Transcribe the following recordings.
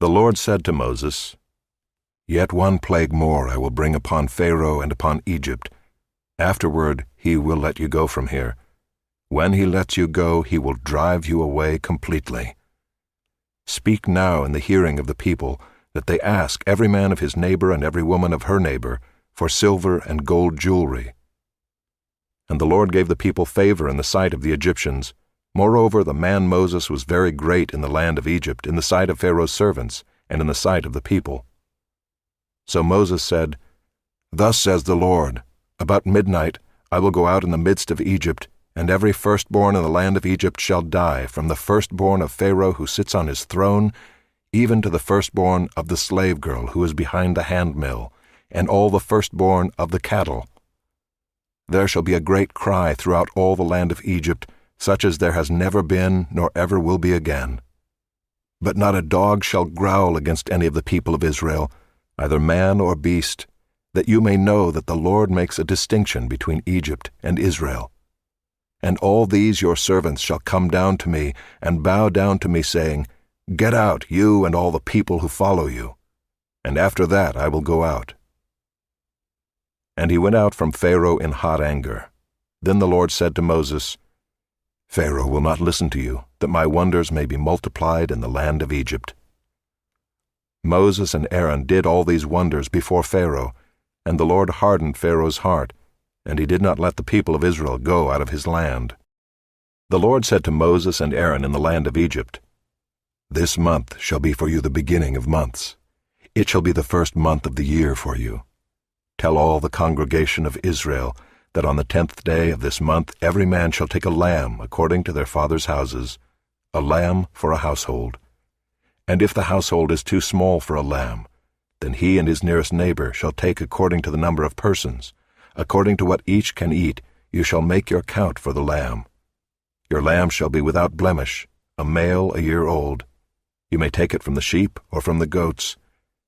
The Lord said to Moses, "Yet one plague more I will bring upon Pharaoh and upon Egypt. Afterward he will let you go from here. When he lets you go, he will drive you away completely. Speak now in the hearing of the people, that they ask every man of his neighbor and every woman of her neighbor for silver and gold jewelry." And the Lord gave the people favor in the sight of the Egyptians. Moreover, the man Moses was very great in the land of Egypt, in the sight of Pharaoh's servants, and in the sight of the people. So Moses said, "Thus says the Lord, about midnight I will go out in the midst of Egypt, and every firstborn in the land of Egypt shall die, from the firstborn of Pharaoh who sits on his throne, even to the firstborn of the slave girl who is behind the handmill, and all the firstborn of the cattle. There shall be a great cry throughout all the land of Egypt, such as there has never been nor ever will be again. But not a dog shall growl against any of the people of Israel, either man or beast, that you may know that the Lord makes a distinction between Egypt and Israel. And all these your servants shall come down to me and bow down to me, saying, 'Get out, you and all the people who follow you.' And after that I will go out." And he went out from Pharaoh in hot anger. Then the Lord said to Moses, "Pharaoh will not listen to you, that my wonders may be multiplied in the land of Egypt." Moses and Aaron did all these wonders before Pharaoh, and the Lord hardened Pharaoh's heart, and he did not let the people of Israel go out of his land. The Lord said to Moses and Aaron in the land of Egypt, "This month shall be for you the beginning of months. It shall be the first month of the year for you. Tell all the congregation of Israel that on the 10th day of this month every man shall take a lamb according to their fathers' houses, a lamb for a household. And if the household is too small for a lamb, then he and his nearest neighbor shall take according to the number of persons. According to what each can eat, you shall make your count for the lamb. Your lamb shall be without blemish, a male a year old. You may take it from the sheep or from the goats,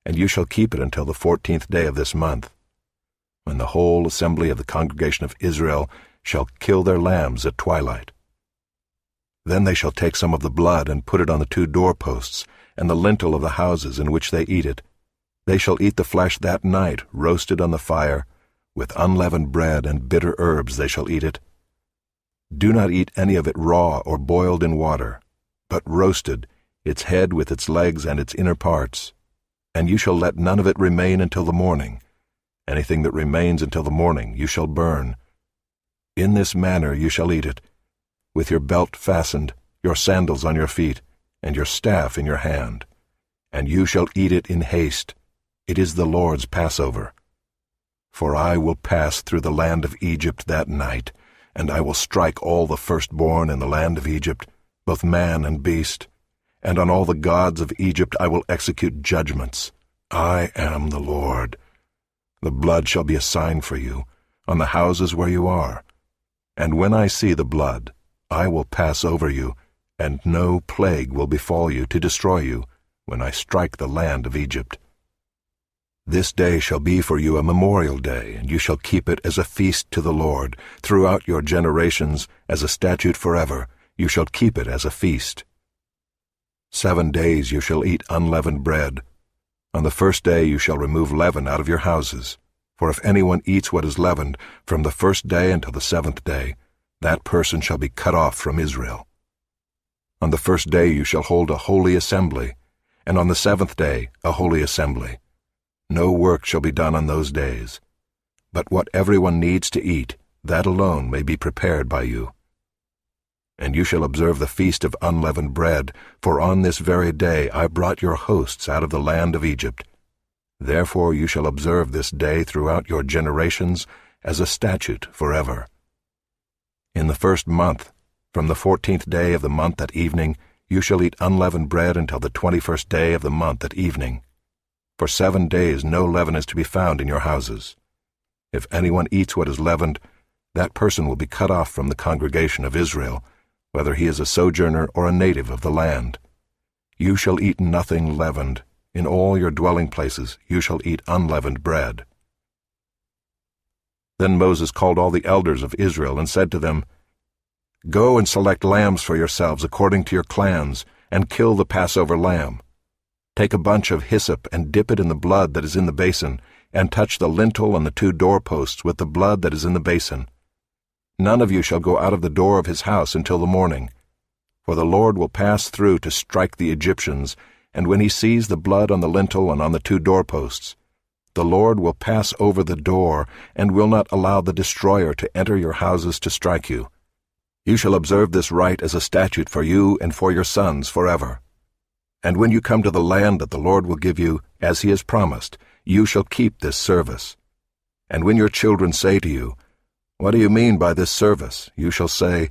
and you shall keep it until the 14th day of this month, when the whole assembly of the congregation of Israel shall kill their lambs at twilight. Then they shall take some of the blood and put it on the 2 doorposts and the lintel of the houses in which they eat it. They shall eat the flesh that night, roasted on the fire. With unleavened bread and bitter herbs they shall eat it. Do not eat any of it raw or boiled in water, but roasted, its head with its legs and its inner parts. And you shall let none of it remain until the morning. Anything that remains until the morning you shall burn. In this manner you shall eat it, with your belt fastened, your sandals on your feet, and your staff in your hand. And you shall eat it in haste. It is the Lord's Passover. For I will pass through the land of Egypt that night, and I will strike all the firstborn in the land of Egypt, both man and beast, and on all the gods of Egypt I will execute judgments. I am the Lord. The blood shall be a sign for you, on the houses where you are. And when I see the blood, I will pass over you, and no plague will befall you to destroy you, when I strike the land of Egypt. This day shall be for you a memorial day, and you shall keep it as a feast to the Lord. Throughout your generations, as a statute forever, you shall keep it as a feast. 7 days you shall eat unleavened bread. On the first day you shall remove leaven out of your houses. For if anyone eats what is leavened, from the first day until the 7th day, that person shall be cut off from Israel. On the first day you shall hold a holy assembly, and on the 7th day a holy assembly. No work shall be done on those days. But what everyone needs to eat, that alone may be prepared by you. And you shall observe the feast of unleavened bread, for on this very day I brought your hosts out of the land of Egypt. Therefore you shall observe this day throughout your generations as a statute forever. In the 1st month, from the 14th day of the month at evening, you shall eat unleavened bread until the 21st day of the month at evening. For 7 days no leaven is to be found in your houses. If anyone eats what is leavened, that person will be cut off from the congregation of Israel, whether he is a sojourner or a native of the land. You shall eat nothing leavened. In all your dwelling places you shall eat unleavened bread. Then Moses called all the elders of Israel and said to them, Go and select lambs for yourselves according to your clans, and kill the Passover lamb. Take a bunch of hyssop and dip it in the blood that is in the basin, and touch the lintel and the 2 doorposts with the blood that is in the basin. None of you shall go out of the door of his house until the morning. For the Lord will pass through to strike the Egyptians, and when he sees the blood on the lintel and on the 2 doorposts, the Lord will pass over the door, and will not allow the destroyer to enter your houses to strike you. You shall observe this rite as a statute for you and for your sons forever. And when you come to the land that the Lord will give you, as he has promised, you shall keep this service. And when your children say to you, "What do you mean by this service?" you shall say,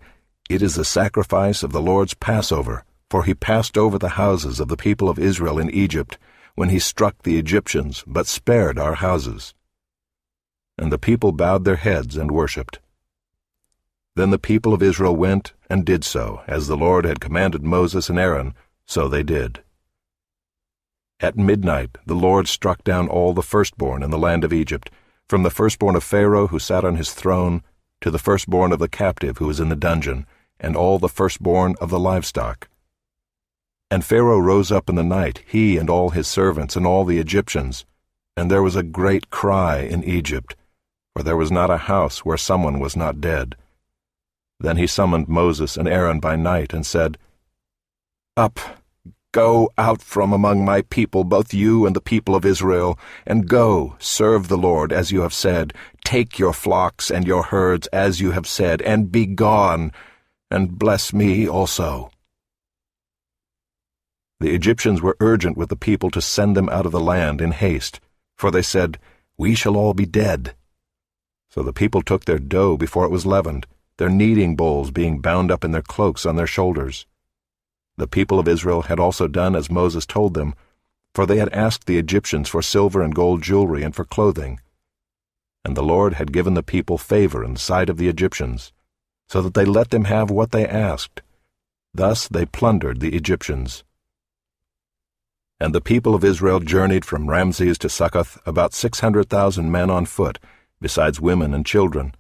"It is the sacrifice of the Lord's Passover, for he passed over the houses of the people of Israel in Egypt, when he struck the Egyptians, but spared our houses." And the people bowed their heads and worshipped. Then the people of Israel went and did so, as the Lord had commanded Moses and Aaron, so they did. At midnight the Lord struck down all the firstborn in the land of Egypt, from the firstborn of Pharaoh who sat on his throne, to the firstborn of the captive who was in the dungeon, and all the firstborn of the livestock. And Pharaoh rose up in the night, he and all his servants and all the Egyptians, and there was a great cry in Egypt, for there was not a house where someone was not dead. Then he summoned Moses and Aaron by night and said, "Up, go out from among my people, both you and the people of Israel, and go, serve the Lord as you have said. Take your flocks and your herds as you have said, and be gone, and bless me also." The Egyptians were urgent with the people to send them out of the land in haste, for they said, "We shall all be dead." So the people took their dough before it was leavened, their kneading bowls being bound up in their cloaks on their shoulders. The people of Israel had also done as Moses told them, for they had asked the Egyptians for silver and gold jewelry and for clothing. And the Lord had given the people favor in the sight of the Egyptians, so that they let them have what they asked. Thus they plundered the Egyptians. And the people of Israel journeyed from Raamses to Succoth, about 600,000 men on foot, besides women and children.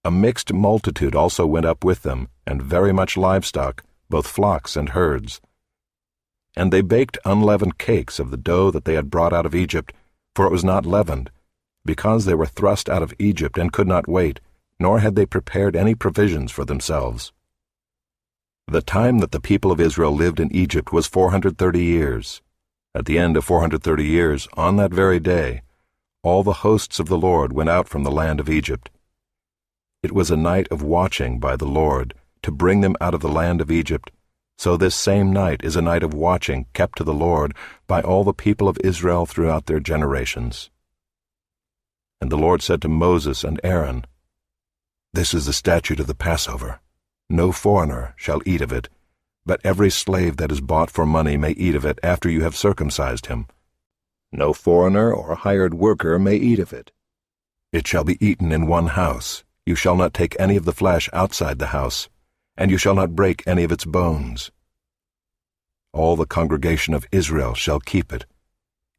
A mixed multitude also went up with them, and very much livestock, both flocks and herds. And they baked unleavened cakes of the dough that they had brought out of Egypt, for it was not leavened, because they were thrust out of Egypt and could not wait, nor had they prepared any provisions for themselves. The time that the people of Israel lived in Egypt was 430 years. At the end of 430 years, on that very day, all the hosts of the Lord went out from the land of Egypt. It was a night of watching by the Lord, to bring them out of the land of Egypt. So this same night is a night of watching kept to the Lord by all the people of Israel throughout their generations. And the Lord said to Moses and Aaron, "This is the statute of the Passover. No foreigner shall eat of it, but every slave that is bought for money may eat of it after you have circumcised him. No foreigner or hired worker may eat of it. It shall be eaten in one house. You shall not take any of the flesh outside the house, and you shall not break any of its bones. All the congregation of Israel shall keep it.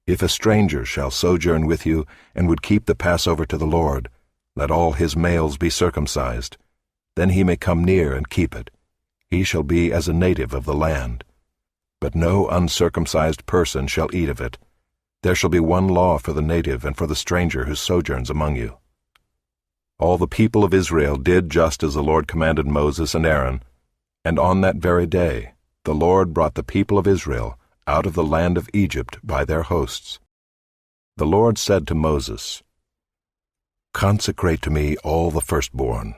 If a stranger shall sojourn with you, and would keep the Passover to the Lord, let all his males be circumcised. Then he may come near and keep it. He shall be as a native of the land. But no uncircumcised person shall eat of it. There shall be one law for the native and for the stranger who sojourns among you." All the people of Israel did just as the Lord commanded Moses and Aaron, and on that very day the Lord brought the people of Israel out of the land of Egypt by their hosts. The Lord said to Moses, "Consecrate to me all the firstborn.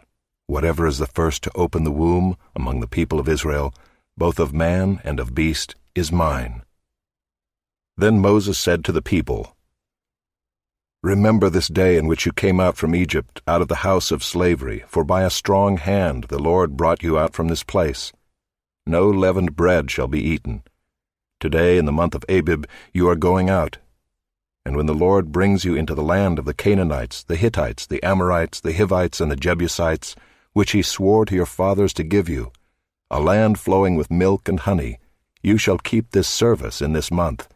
Whatever is the first to open the womb among the people of Israel, both of man and of beast, is mine." Then Moses said to the people, "Remember this day in which you came out from Egypt, out of the house of slavery, for by a strong hand the Lord brought you out from this place. No leavened bread shall be eaten. Today, in the month of Abib, you are going out. And when the Lord brings you into the land of the Canaanites, the Hittites, the Amorites, the Hivites, and the Jebusites, which he swore to your fathers to give you, a land flowing with milk and honey, you shall keep this service in this month.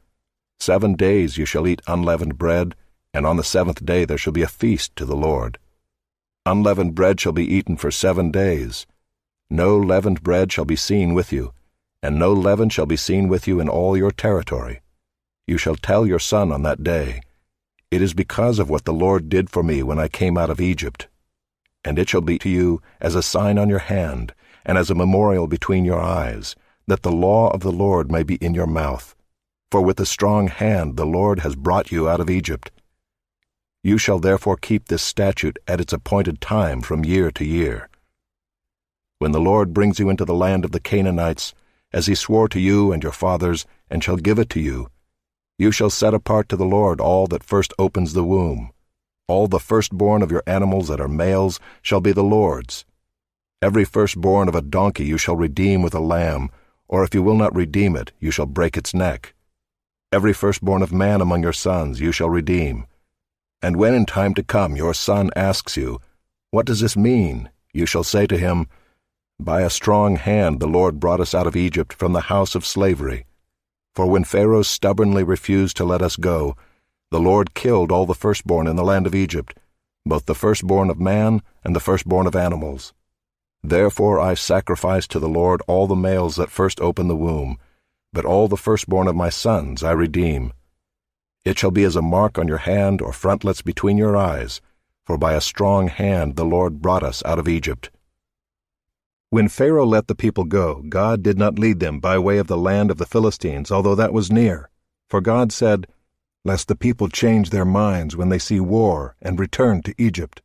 7 days you shall eat unleavened bread, and on the 7th day there shall be a feast to the Lord. Unleavened bread shall be eaten for 7 days. No leavened bread shall be seen with you, and no leaven shall be seen with you in all your territory. you shall tell your son on that day, It is because of what the Lord did for me when I came out of Egypt. And it shall be to you as a sign on your hand, and as a memorial between your eyes, that the law of the Lord may be in your mouth. For with a strong hand the Lord has brought you out of Egypt. You shall therefore keep this statute at its appointed time from year to year. When the Lord brings you into the land of the Canaanites, as he swore to you and your fathers, and shall give it to you, you shall set apart to the Lord all that first opens the womb. All the firstborn of your animals that are males shall be the Lord's. Every firstborn of a donkey you shall redeem with a lamb, or if you will not redeem it, you shall break its neck. Every firstborn of man among your sons you shall redeem. And when in time to come your son asks you, What does this mean? You shall say to him, By a strong hand the Lord brought us out of Egypt from the house of slavery. For when Pharaoh stubbornly refused to let us go, the Lord killed all the firstborn in the land of Egypt, both the firstborn of man and the firstborn of animals. Therefore I sacrifice to the Lord all the males that first open the womb, but all the firstborn of my sons I redeem. It shall be as a mark on your hand or frontlets between your eyes, for by a strong hand the Lord brought us out of Egypt. When Pharaoh let the people go, God did not lead them by way of the land of the Philistines, although that was near. For God said, Lest the people change their minds when they see war and return to Egypt.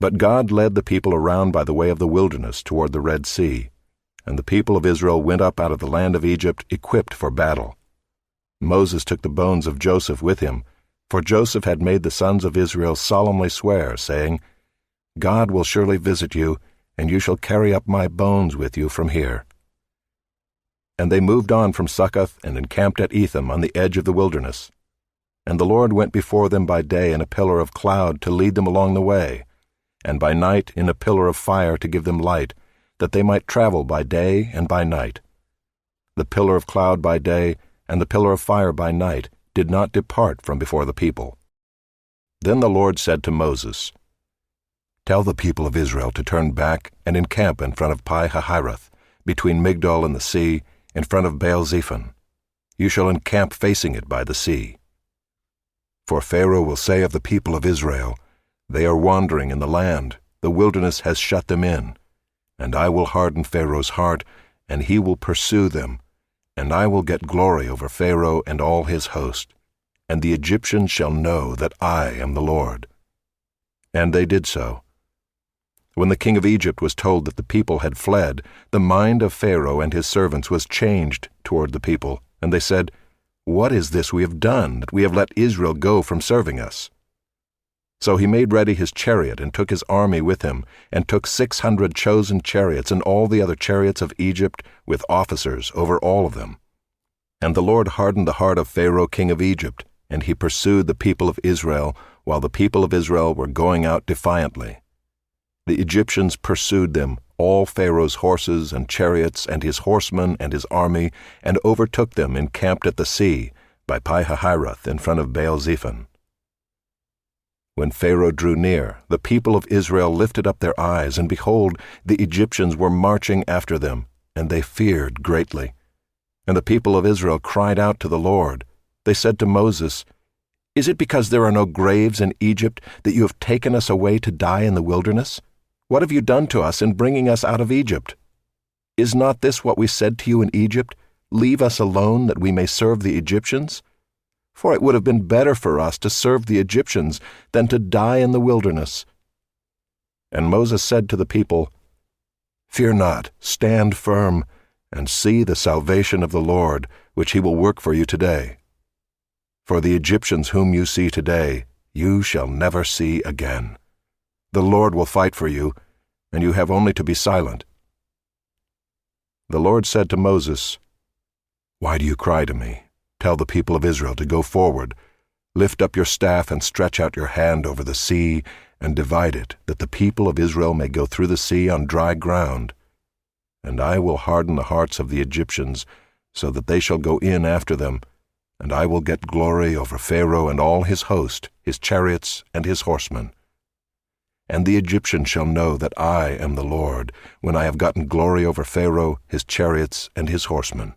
But God led the people around by the way of the wilderness toward the Red Sea, and the people of Israel went up out of the land of Egypt equipped for battle. Moses took the bones of Joseph with him, for Joseph had made the sons of Israel solemnly swear, saying, God will surely visit you, and you shall carry up my bones with you from here. And they moved on from Succoth and encamped at Etham on the edge of the wilderness. And the Lord went before them by day in a pillar of cloud to lead them along the way, and by night in a pillar of fire to give them light, that they might travel by day and by night. The pillar of cloud by day and the pillar of fire by night did not depart from before the people. Then the Lord said to Moses, Tell the people of Israel to turn back and encamp in front of Pi-hahiroth, between Migdol and the sea, in front of Baal-zephon. You shall encamp facing it by the sea. For Pharaoh will say of the people of Israel, They are wandering in the land, the wilderness has shut them in. And I will harden Pharaoh's heart, and he will pursue them, and I will get glory over Pharaoh and all his host, and the Egyptians shall know that I am the Lord. And they did so. When the king of Egypt was told that the people had fled, the mind of Pharaoh and his servants was changed toward the people, and they said, What is this we have done, that we have let Israel go from serving us? So he made ready his chariot and took his army with him, and took 600 chosen chariots and all the other chariots of Egypt with officers over all of them. And the Lord hardened the heart of Pharaoh king of Egypt, and he pursued the people of Israel, while the people of Israel were going out defiantly. The Egyptians pursued them, all Pharaoh's horses and chariots and his horsemen and his army, and overtook them encamped at the sea, by Pi-hahiroth in front of Baal-zephon. When Pharaoh drew near, the people of Israel lifted up their eyes, and behold, the Egyptians were marching after them, and they feared greatly. And the people of Israel cried out to the Lord. They said to Moses, Is it because there are no graves in Egypt that you have taken us away to die in the wilderness? What have you done to us in bringing us out of Egypt? Is not this what we said to you in Egypt? Leave us alone that we may serve the Egyptians? For it would have been better for us to serve the Egyptians than to die in the wilderness. And Moses said to the people, Fear not, stand firm, and see the salvation of the Lord, which he will work for you today. For the Egyptians whom you see today, you shall never see again. The Lord will fight for you, and you have only to be silent. The Lord said to Moses, Why do you cry to me? Tell the people of Israel to go forward. Lift up your staff and stretch out your hand over the sea, and divide it, that the people of Israel may go through the sea on dry ground. And I will harden the hearts of the Egyptians, so that they shall go in after them, and I will get glory over Pharaoh and all his host, his chariots and his horsemen. And the Egyptians shall know that I am the Lord, when I have gotten glory over Pharaoh, his chariots, and his horsemen.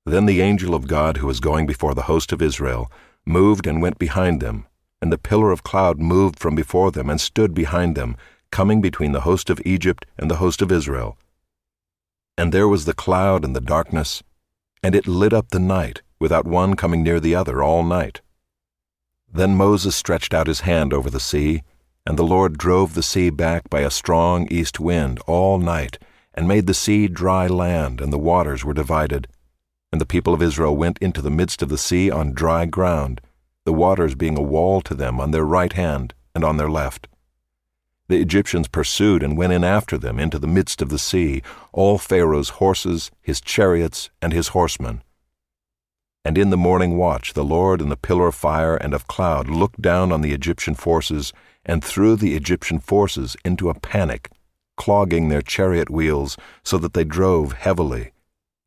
Then the angel of God who was going before the host of Israel moved and went behind them, and the pillar of cloud moved from before them and stood behind them, coming between the host of Egypt and the host of Israel. And there was the cloud and the darkness, and it lit up the night, without one coming near the other all night. Then Moses stretched out his hand over the sea, and the Lord drove the sea back by a strong east wind all night, and made the sea dry land, and the waters were divided. And the people of Israel went into the midst of the sea on dry ground, the waters being a wall to them on their right hand and on their left. The Egyptians pursued and went in after them into the midst of the sea, all Pharaoh's horses, his chariots, and his horsemen. And in the morning watch the Lord in the pillar of fire and of cloud looked down on the Egyptian forces and threw the Egyptian forces into a panic, clogging their chariot wheels so that they drove heavily.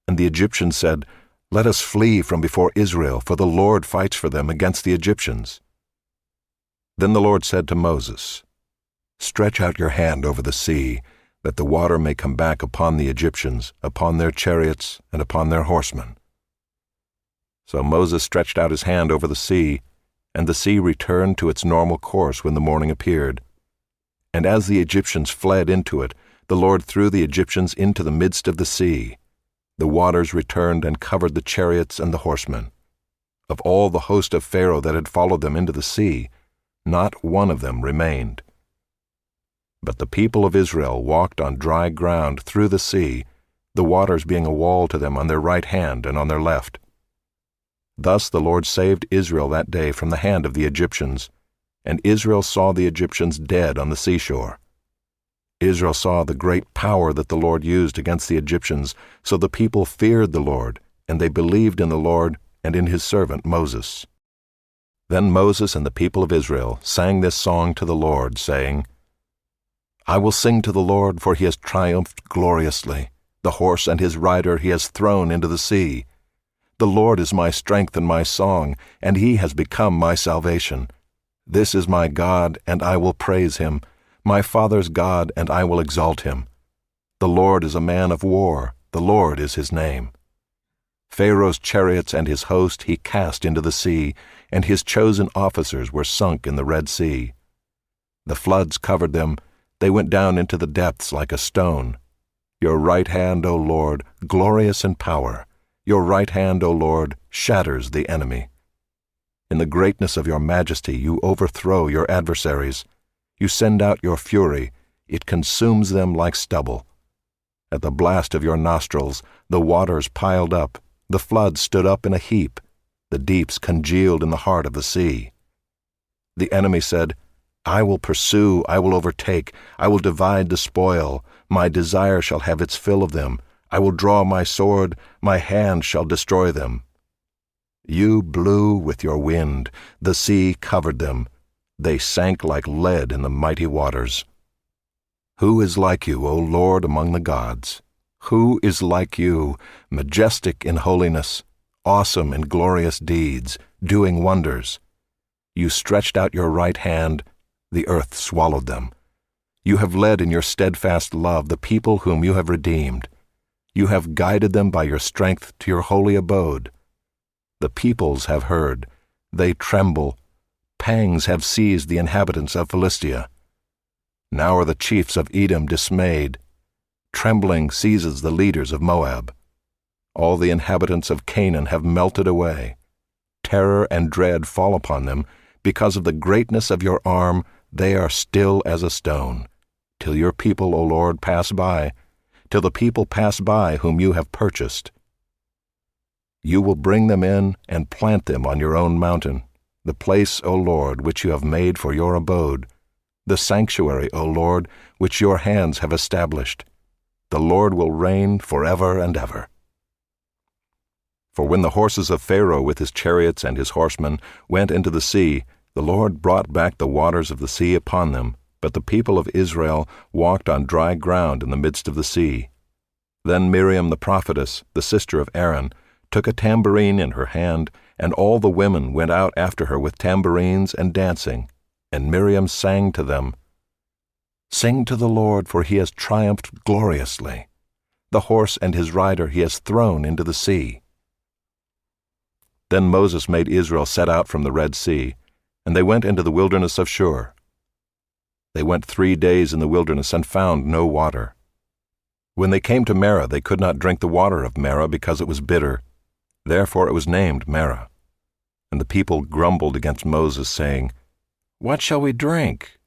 And the Egyptians said, "Let us flee from before Israel, for the Lord fights for them against the Egyptians." Then the Lord said to Moses, "Stretch out your hand over the sea, that the water may come back upon the Egyptians, upon their chariots, and upon their horsemen." So Moses stretched out his hand over the sea, and the sea returned to its normal course when the morning appeared. And as the Egyptians fled into it, the Lord threw the Egyptians into the midst of the sea. The waters returned and covered the chariots and the horsemen. Of all the host of Pharaoh that had followed them into the sea, not one of them remained. But the people of Israel walked on dry ground through the sea, the waters being a wall to them on their right hand and on their left. Thus the Lord saved Israel that day from the hand of the Egyptians, and Israel saw the Egyptians dead on the seashore. Israel saw the great power that the Lord used against the Egyptians, so the people feared the Lord, and they believed in the Lord and in his servant Moses. Then Moses and the people of Israel sang this song to the Lord, saying, "I will sing to the Lord, for he has triumphed gloriously. The horse and his rider he has thrown into the sea. The Lord is my strength and my song, and he has become my salvation. This is my God, and I will praise him, my father's God, and I will exalt him. The Lord is a man of war, the Lord is his name. Pharaoh's chariots and his host he cast into the sea, and his chosen officers were sunk in the Red Sea. The floods covered them, they went down into the depths like a stone. Your right hand, O Lord, glorious in power. Your right hand, O Lord, shatters the enemy. In the greatness of your majesty you overthrow your adversaries. You send out your fury, it consumes them like stubble. At the blast of your nostrils the waters piled up, the floods stood up in a heap, the deeps congealed in the heart of the sea. The enemy said, I will pursue, I will overtake, I will divide the spoil, my desire shall have its fill of them, I will draw my sword, my hand shall destroy them. You blew with your wind, the sea covered them, they sank like lead in the mighty waters. Who is like you, O Lord, among the gods? Who is like you, majestic in holiness, awesome in glorious deeds, doing wonders? You stretched out your right hand, the earth swallowed them. You have led in your steadfast love the people whom you have redeemed. You have guided them by your strength to your holy abode. The peoples have heard, they tremble. Pangs have seized the inhabitants of Philistia. Now are the chiefs of Edom dismayed. Trembling seizes the leaders of Moab. All the inhabitants of Canaan have melted away. Terror and dread fall upon them. Because of the greatness of your arm, they are still as a stone. Till your people, O Lord, pass by, till the people pass by whom you have purchased. You will bring them in and plant them on your own mountain, the place, O Lord, which you have made for your abode, the sanctuary, O Lord, which your hands have established. The Lord will reign forever and ever. For when the horses of Pharaoh with his chariots and his horsemen went into the sea, the Lord brought back the waters of the sea upon them, but the people of Israel walked on dry ground in the midst of the sea. Then Miriam the prophetess, the sister of Aaron, took a tambourine in her hand, and all the women went out after her with tambourines and dancing. And Miriam sang to them, Sing to the Lord, for he has triumphed gloriously. The horse and his rider he has thrown into the sea. Then Moses made Israel set out from the Red Sea, and they went into the wilderness of Shur. They went 3 days in the wilderness and found no water. When they came to Marah, they could not drink the water of Marah because it was bitter. Therefore it was named Marah. And the people grumbled against Moses, saying, "What shall we drink?"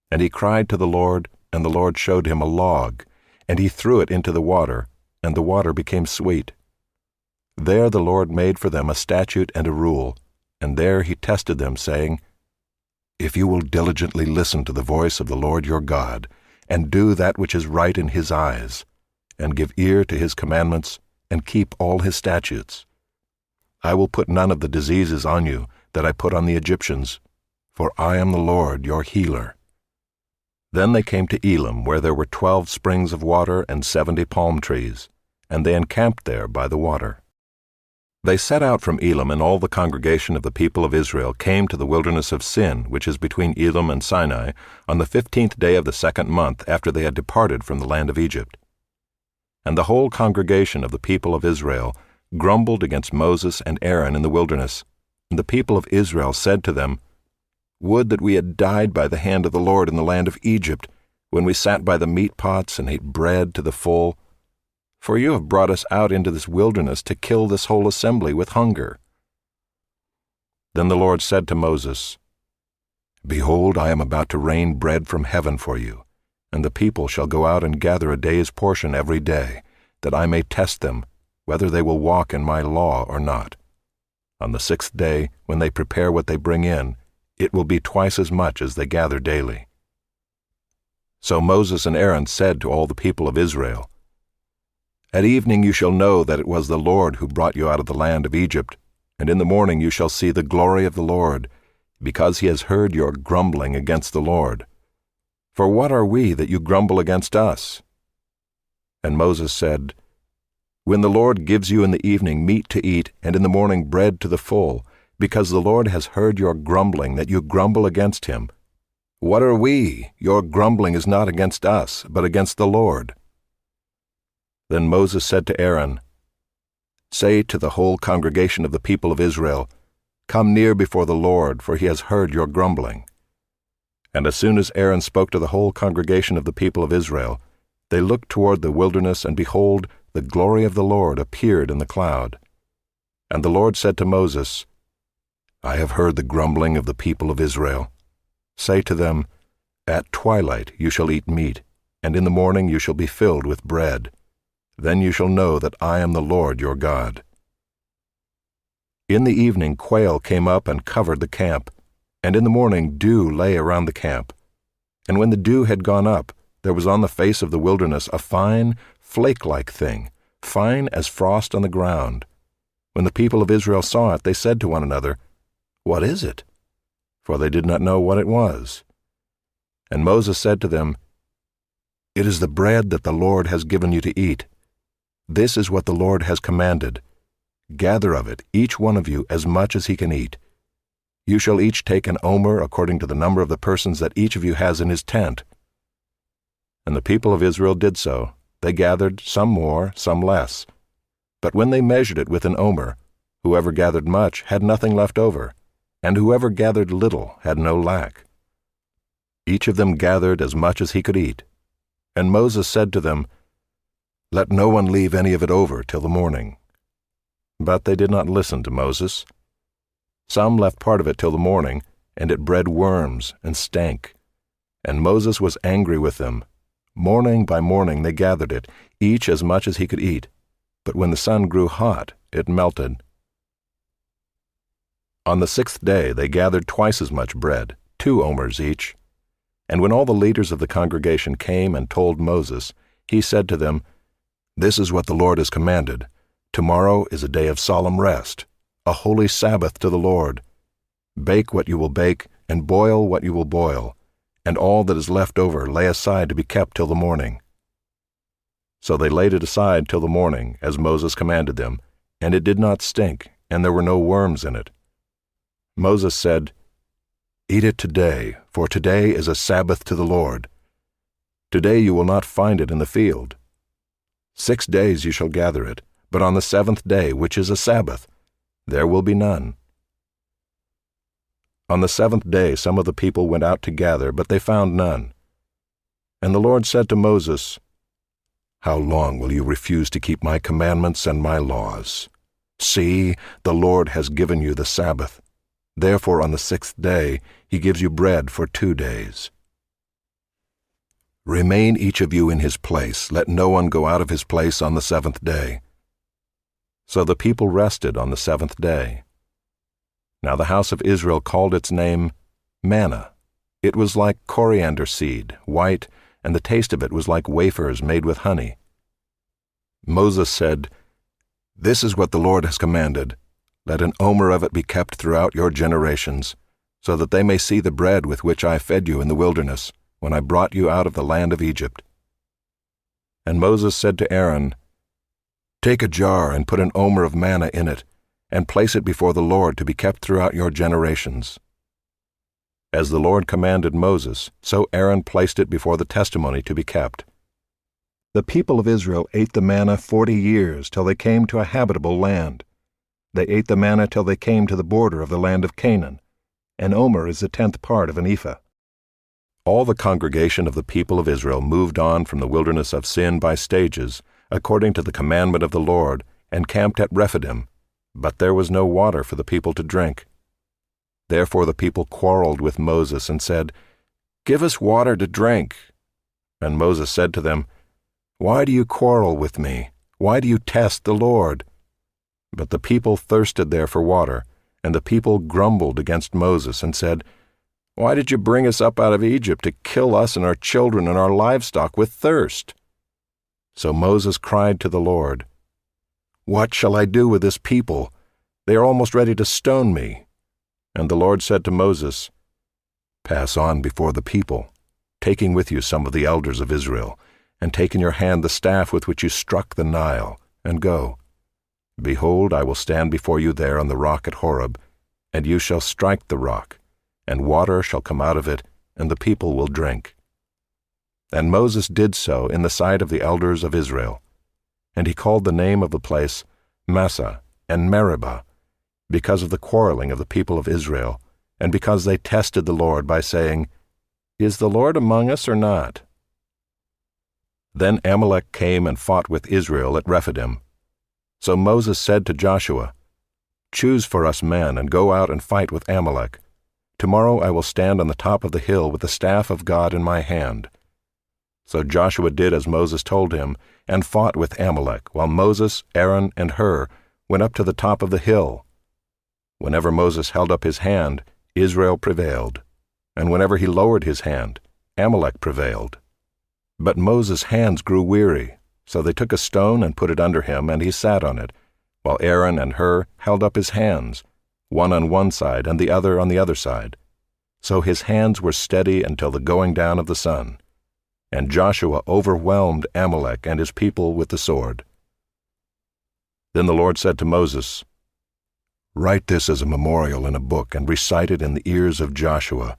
And he cried to the Lord, and the Lord showed him a log, and he threw it into the water, and the water became sweet. There the Lord made for them a statute and a rule, and there he tested them, saying, "If you will diligently listen to the voice of the Lord your God, and do that which is right in his eyes, and give ear to his commandments, and keep all his statutes, I will put none of the diseases on you that I put on the Egyptians, for I am the Lord your healer." Then they came to Elim, where there were 12 springs of water and 70 palm trees, and they encamped there by the water. They set out from Elim, and all the congregation of the people of Israel came to the wilderness of Sin, which is between Elim and Sinai, on the 15th day of the 2nd month after they had departed from the land of Egypt. And the whole congregation of the people of Israel grumbled against Moses and Aaron in the wilderness, and the people of Israel said to them, "Would that we had died by the hand of the Lord in the land of Egypt, when we sat by the meat pots and ate bread to the full. For you have brought us out into this wilderness to kill this whole assembly with hunger." Then the Lord said to Moses, "Behold, I am about to rain bread from heaven for you, and the people shall go out and gather a day's portion every day, that I may test them, whether they will walk in my law or not. On the 6th day, when they prepare what they bring in, it will be twice as much as they gather daily." So Moses and Aaron said to all the people of Israel, "At evening you shall know that it was the Lord who brought you out of the land of Egypt, and in the morning you shall see the glory of the Lord, because he has heard your grumbling against the Lord. For what are we that you grumble against us?" And Moses said, "When the Lord gives you in the evening meat to eat, and in the morning bread to the full, because the Lord has heard your grumbling, that you grumble against him, what are we? Your grumbling is not against us, but against the Lord." Then Moses said to Aaron, "Say to the whole congregation of the people of Israel, Come near before the Lord, for he has heard your grumbling." And as soon as Aaron spoke to the whole congregation of the people of Israel, they looked toward the wilderness, and behold, the glory of the Lord appeared in the cloud. And the Lord said to Moses, "I have heard the grumbling of the people of Israel. Say to them, At twilight you shall eat meat, and in the morning you shall be filled with bread. Then you shall know that I am the Lord your God." In the evening quail came up and covered the camp, and in the morning dew lay around the camp. And when the dew had gone up, there was on the face of the wilderness a fine, flake-like thing, fine as frost on the ground. When the people of Israel saw it, they said to one another, "What is it?" For they did not know what it was. And Moses said to them, "It is the bread that the Lord has given you to eat. This is what the Lord has commanded. Gather of it, each one of you, as much as he can eat. You shall each take an omer according to the number of the persons that each of you has in his tent." And the people of Israel did so. They gathered, some more, some less. But when they measured it with an omer, whoever gathered much had nothing left over, and whoever gathered little had no lack. Each of them gathered as much as he could eat. And Moses said to them, "Let no one leave any of it over till the morning." But they did not listen to Moses. Some left part of it till the morning, and it bred worms and stank. And Moses was angry with them. Morning by morning they gathered it, each as much as he could eat. But when the sun grew hot, it melted. On the 6th day they gathered twice as much bread, 2 omers each. And when all the leaders of the congregation came and told Moses, he said to them, "This is what the Lord has commanded. Tomorrow is a day of solemn rest, a holy Sabbath to the Lord. Bake what you will bake, and boil what you will boil, and all that is left over lay aside to be kept till the morning." So they laid it aside till the morning, as Moses commanded them, and it did not stink, and there were no worms in it. Moses said, "Eat it today, for today is a Sabbath to the Lord. Today you will not find it in the field. 6 days you shall gather it, but on the 7th day, which is a Sabbath, There will be none. On the 7th day some of the people went out to gather, but they found none. And the Lord said to Moses, How long will you refuse to keep my commandments and my laws? See, the Lord has given you the Sabbath. Therefore on the 6th day he gives you bread for 2 days. Remain each of you in his place. Let no one go out of his place on the 7th day. So the people rested on the 7th day. Now the house of Israel called its name manna. It was like coriander seed, white, and the taste of it was like wafers made with honey. Moses said, This is what the Lord has commanded. Let an omer of it be kept throughout your generations, so that they may see the bread with which I fed you in the wilderness, when I brought you out of the land of Egypt. And Moses said to Aaron, Take a jar and put an omer of manna in it, and place it before the Lord to be kept throughout your generations. As the Lord commanded Moses, so Aaron placed it before the testimony to be kept. The people of Israel ate the manna 40 years till they came to a habitable land. They ate the manna till they came to the border of the land of Canaan. An omer is the 10th part of an ephah. All the congregation of the people of Israel moved on from the wilderness of Sin by stages, according to the commandment of the Lord, and camped at Rephidim, but there was no water for the people to drink. Therefore the people quarreled with Moses and said, Give us water to drink. And Moses said to them, Why do you quarrel with me? Why do you test the Lord? But the people thirsted there for water, and the people grumbled against Moses and said, Why did you bring us up out of Egypt to kill us and our children and our livestock with thirst? So Moses cried to the Lord, What shall I do with this people? They are almost ready to stone me. And the Lord said to Moses, Pass on before the people, taking with you some of the elders of Israel, and take in your hand the staff with which you struck the Nile, and go. Behold, I will stand before you there on the rock at Horeb, and you shall strike the rock, and water shall come out of it, and the people will drink. And Moses did so in the sight of the elders of Israel. And he called the name of the place Massah and Meribah, because of the quarreling of the people of Israel, and because they tested the Lord by saying, Is the Lord among us or not? Then Amalek came and fought with Israel at Rephidim. So Moses said to Joshua, Choose for us men, and go out and fight with Amalek. Tomorrow I will stand on the top of the hill with the staff of God in my hand. So Joshua did as Moses told him, and fought with Amalek, while Moses, Aaron, and Hur went up to the top of the hill. Whenever Moses held up his hand, Israel prevailed, and whenever he lowered his hand, Amalek prevailed. But Moses' hands grew weary, so they took a stone and put it under him, and he sat on it, while Aaron and Hur held up his hands, one on one side and the other on the other side. So his hands were steady until the going down of the sun. And Joshua overwhelmed Amalek and his people with the sword. Then the Lord said to Moses, Write this as a memorial in a book and recite it in the ears of Joshua,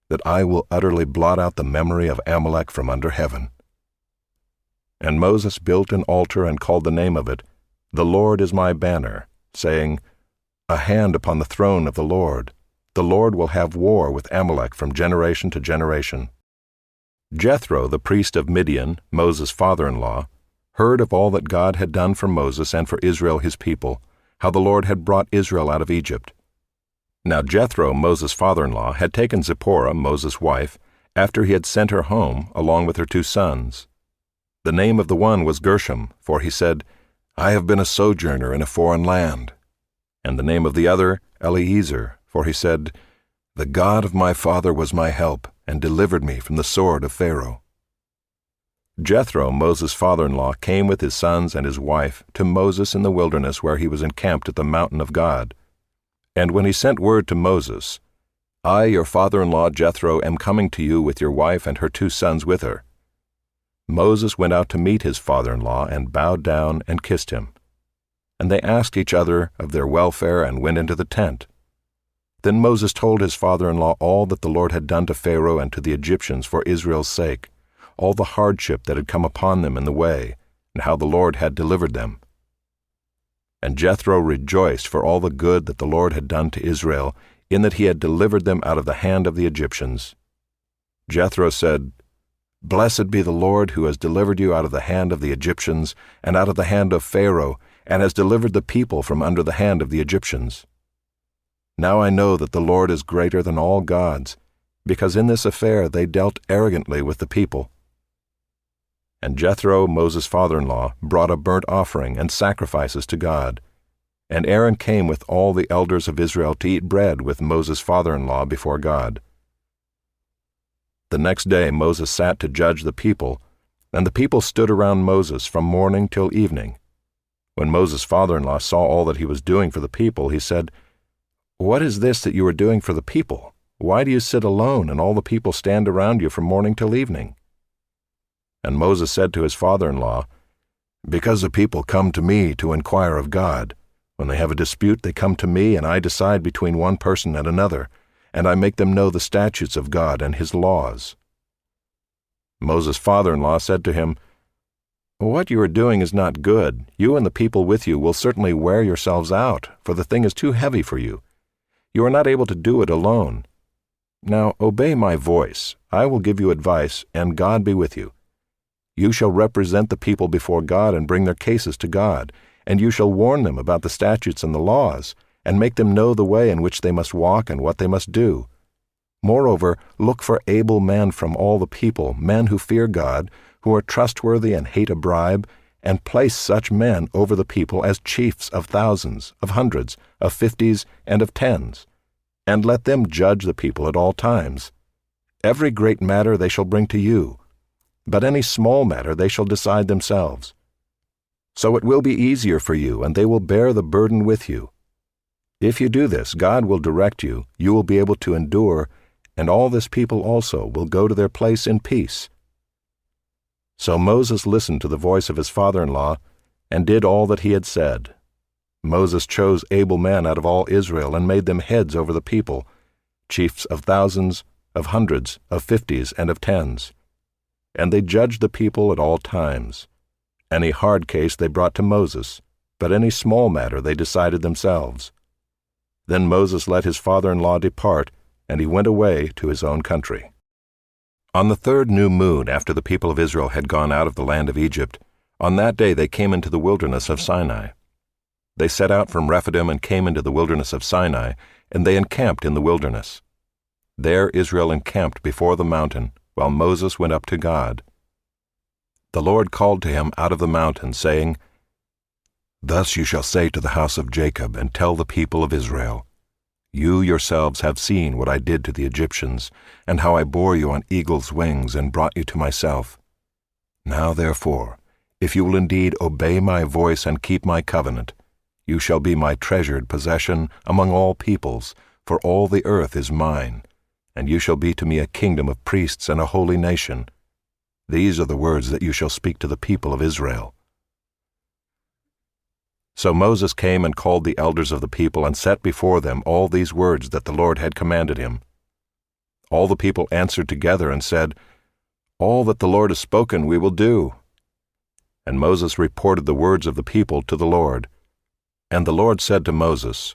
that I will utterly blot out the memory of Amalek from under heaven. And Moses built an altar and called the name of it, The Lord is my banner, saying, A hand upon the throne of the Lord. The Lord will have war with Amalek from generation to generation. Jethro, the priest of Midian, Moses' father-in-law, heard of all that God had done for Moses and for Israel his people, how the Lord had brought Israel out of Egypt. Now Jethro, Moses' father-in-law, had taken Zipporah, Moses' wife, after he had sent her home, along with her 2 sons. The name of the one was Gershom, for he said, I have been a sojourner in a foreign land. And the name of the other, Eliezer, for he said, The God of my father was my help, and delivered me from the sword of Pharaoh. Jethro, Moses' father-in-law, came with his sons and his wife to Moses in the wilderness where he was encamped at the mountain of God. And when he sent word to Moses, I, your father-in-law Jethro, am coming to you with your wife and her 2 sons with her. Moses went out to meet his father-in-law and bowed down and kissed him. And they asked each other of their welfare and went into the tent. Then Moses told his father-in-law all that the Lord had done to Pharaoh and to the Egyptians for Israel's sake, all the hardship that had come upon them in the way, and how the Lord had delivered them. And Jethro rejoiced for all the good that the Lord had done to Israel, in that he had delivered them out of the hand of the Egyptians. Jethro said, "Blessed be the Lord who has delivered you out of the hand of the Egyptians, and out of the hand of Pharaoh, and has delivered the people from under the hand of the Egyptians. Now I know that the Lord is greater than all gods, because in this affair they dealt arrogantly with the people." And Jethro, Moses' father-in-law, brought a burnt offering and sacrifices to God. And Aaron came with all the elders of Israel to eat bread with Moses' father-in-law before God. The next day Moses sat to judge the people, and the people stood around Moses from morning till evening. When Moses' father-in-law saw all that he was doing for the people, he said, "What is this that you are doing for the people? Why do you sit alone, and all the people stand around you from morning till evening?" And Moses said to his father-in-law, "Because the people come to me to inquire of God. When they have a dispute, they come to me, and I decide between one person and another, and I make them know the statutes of God and his laws." Moses' father-in-law said to him, "What you are doing is not good. You and the people with you will certainly wear yourselves out, for the thing is too heavy for you. You are not able to do it alone. Now obey my voice. I will give you advice, and God be with you. You shall represent the people before God and bring their cases to God, and you shall warn them about the statutes and the laws, and make them know the way in which they must walk and what they must do. Moreover, look for able men from all the people, men who fear God, who are trustworthy and hate a bribe, and place such men over the people as chiefs of thousands, of hundreds, of fifties, and of tens, and let them judge the people at all times. Every great matter they shall bring to you, but any small matter they shall decide themselves. So it will be easier for you, and they will bear the burden with you. If you do this, God will direct you, you will be able to endure, and all this people also will go to their place in peace." So Moses listened to the voice of his father-in-law, and did all that he had said. Moses chose able men out of all Israel, and made them heads over the people, chiefs of thousands, of hundreds, of fifties, and of tens. And they judged the people at all times. Any hard case they brought to Moses, but any small matter they decided themselves. Then Moses let his father-in-law depart, and he went away to his own country. On the third new moon after the people of Israel had gone out of the land of Egypt, on that day they came into the wilderness of Sinai. They set out from Rephidim and came into the wilderness of Sinai, and they encamped in the wilderness. There Israel encamped before the mountain, while Moses went up to God. The Lord called to him out of the mountain, saying, "Thus you shall say to the house of Jacob, and tell the people of Israel, You yourselves have seen what I did to the Egyptians, and how I bore you on eagle's wings and brought you to myself. Now therefore, if you will indeed obey my voice and keep my covenant, you shall be my treasured possession among all peoples, for all the earth is mine, and you shall be to me a kingdom of priests and a holy nation. These are the words that you shall speak to the people of Israel." So Moses came and called the elders of the people and set before them all these words that the Lord had commanded him. All the people answered together and said, "All that the Lord has spoken we will do." And Moses reported the words of the people to the Lord. And the Lord said to Moses,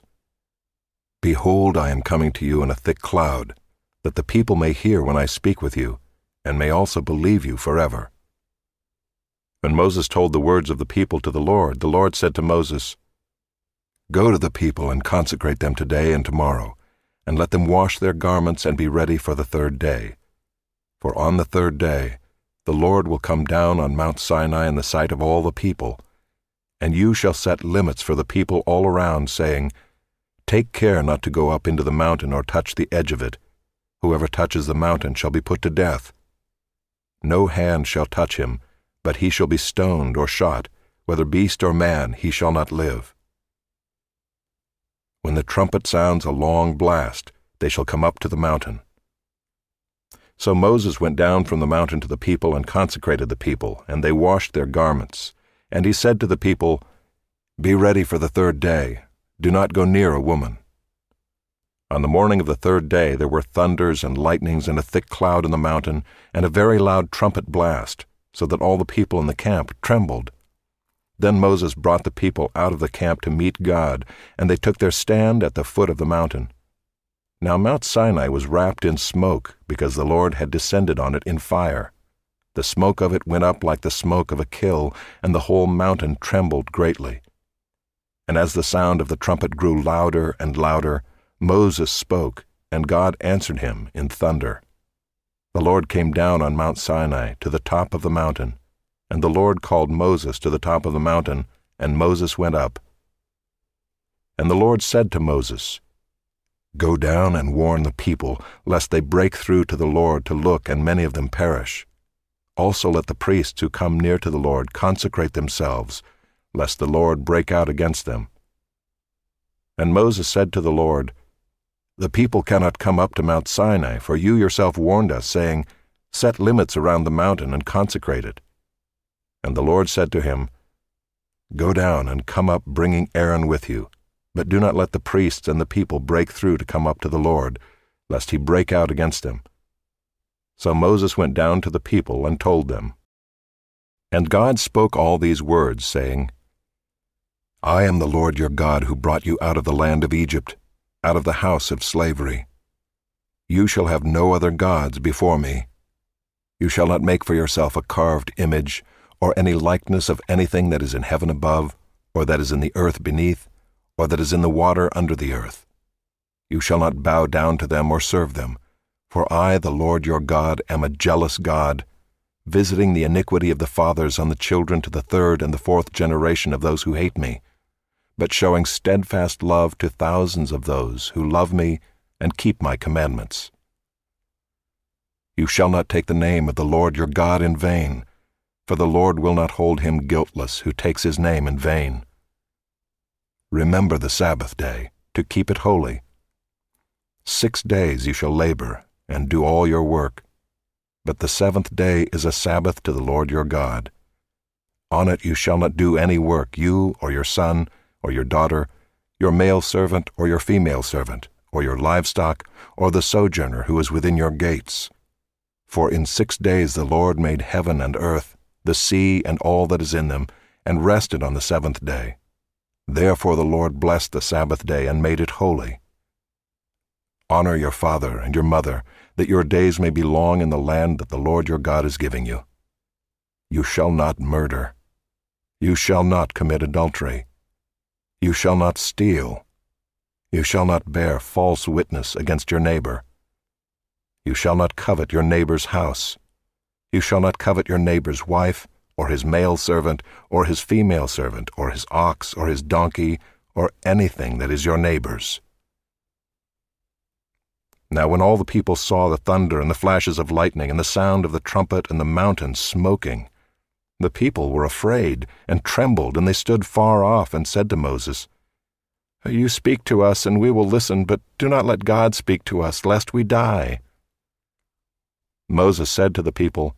"Behold, I am coming to you in a thick cloud, that the people may hear when I speak with you, and may also believe you forever." When Moses told the words of the people to the Lord said to Moses, "Go to the people and consecrate them today and tomorrow, and let them wash their garments and be ready for the third day. For on the third day the Lord will come down on Mount Sinai in the sight of all the people, and you shall set limits for the people all around, saying, Take care not to go up into the mountain or touch the edge of it. Whoever touches the mountain shall be put to death. No hand shall touch him, but he shall be stoned or shot, whether beast or man, he shall not live. When the trumpet sounds a long blast, they shall come up to the mountain." So Moses went down from the mountain to the people and consecrated the people, and they washed their garments. And he said to the people, "Be ready for the third day. Do not go near a woman." On the morning of the third day there were thunders and lightnings and a thick cloud in the mountain, and a very loud trumpet blast, so that all the people in the camp trembled. Then Moses brought the people out of the camp to meet God, and they took their stand at the foot of the mountain. Now Mount Sinai was wrapped in smoke, because the Lord had descended on it in fire. The smoke of it went up like the smoke of a kill, and the whole mountain trembled greatly. And as the sound of the trumpet grew louder and louder, Moses spoke, and God answered him in thunder. The Lord came down on Mount Sinai to the top of the mountain, and the Lord called Moses to the top of the mountain, and Moses went up. And the Lord said to Moses, "Go down and warn the people, lest they break through to the Lord to look, and many of them perish. Also let the priests who come near to the Lord consecrate themselves, lest the Lord break out against them." And Moses said to the Lord, "The people cannot come up to Mount Sinai, for you yourself warned us, saying, 'Set limits around the mountain and consecrate it.'" And the Lord said to him, "Go down and come up, bringing Aaron with you, but do not let the priests and the people break through to come up to the Lord, lest he break out against them." So Moses went down to the people and told them. And God spoke all these words, saying, "I am the Lord your God who brought you out of the land of Egypt, out of the house of slavery. You shall have no other gods before me. You shall not make for yourself a carved image, or any likeness of anything that is in heaven above, or that is in the earth beneath, or that is in the water under the earth. You shall not bow down to them or serve them, for I, the Lord your God, am a jealous God, visiting the iniquity of the fathers on the children to the third and the fourth generation of those who hate me, but showing steadfast love to thousands of those who love me and keep my commandments. You shall not take the name of the Lord your God in vain, for the Lord will not hold him guiltless who takes his name in vain. Remember the Sabbath day, to keep it holy. 6 days you shall labor, and do all your work, but the seventh day is a Sabbath to the Lord your God. On it you shall not do any work, you or your son or your daughter, your male servant or your female servant, or your livestock, or the sojourner who is within your gates. For in 6 days the Lord made heaven and earth, the sea and all that is in them, and rested on the seventh day. Therefore the Lord blessed the Sabbath day and made it holy. Honor your father and your mother, that your days may be long in the land that the Lord your God is giving you. You shall not murder. You shall not commit adultery. You shall not steal. You shall not bear false witness against your neighbor. You shall not covet your neighbor's house. You shall not covet your neighbor's wife, or his male servant, or his female servant, or his ox, or his donkey, or anything that is your neighbor's. Now when all the people saw the thunder and the flashes of lightning and the sound of the trumpet and the mountain smoking, the people were afraid and trembled, and they stood far off and said to Moses, "You speak to us, and we will listen, but do not let God speak to us, lest we die." Moses said to the people,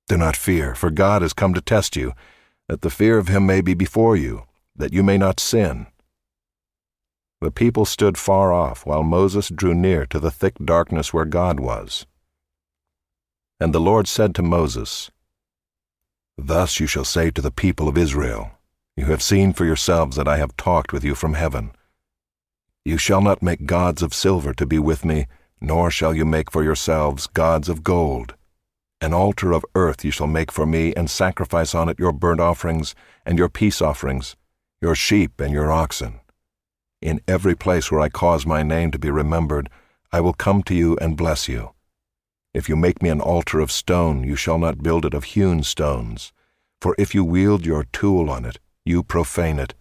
"Do not fear, for God has come to test you, that the fear of him may be before you, that you may not sin." The people stood far off, while Moses drew near to the thick darkness where God was. And the Lord said to Moses, "Thus you shall say to the people of Israel, You have seen for yourselves that I have talked with you from heaven. You shall not make gods of silver to be with me, nor shall you make for yourselves gods of gold. An altar of earth you shall make for me, and sacrifice on it your burnt offerings and your peace offerings, your sheep and your oxen. In every place where I cause my name to be remembered, I will come to you and bless you. If you make me an altar of stone, you shall not build it of hewn stones. For if you wield your tool on it, you profane it.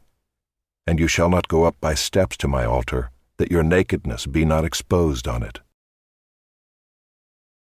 And you shall not go up by steps to my altar, that your nakedness be not exposed on it.